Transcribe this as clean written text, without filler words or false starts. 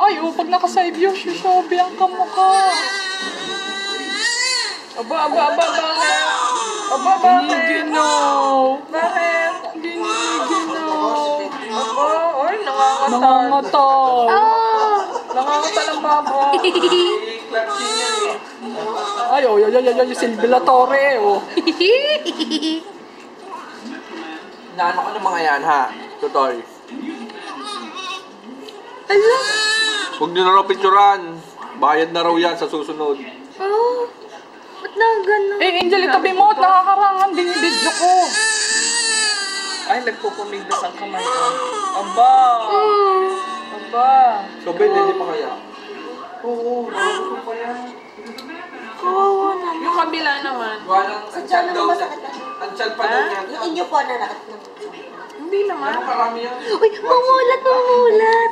Ay, oh, pag naka-side view, Shobi ang kamukha. Aba, bakit? Aba, bakit? Giniginaw. Bakit? Giniginaw. Aba, oy, nangangatal. Nangangatal. Nangangatal ang baba. Ay, oh, yung Silvia La Torre, oh. Naano ko ng mga yan, ha? Tutoy. Ala! Huwag nyo na raw picturean. Bayad na raw yan sa susunod. Oh! Ba't na gano'n? Eh, Angel, itabi mo at nakakarangan din yung video ko. Ay, nagpupumiglas ang kamay ko. Aba! Aba! So, Ben, hindi pa kaya? Oo, nalulog pa yan. Kawawa naman. Yung kabila naman. Walang Sa tiyan daw naman niya. masakit na. Ang tiyan pa daw niya. Yung inyo po na lakas ng... Hindi naman. Ano karami yan? Uy! Mumulat! Mumulat!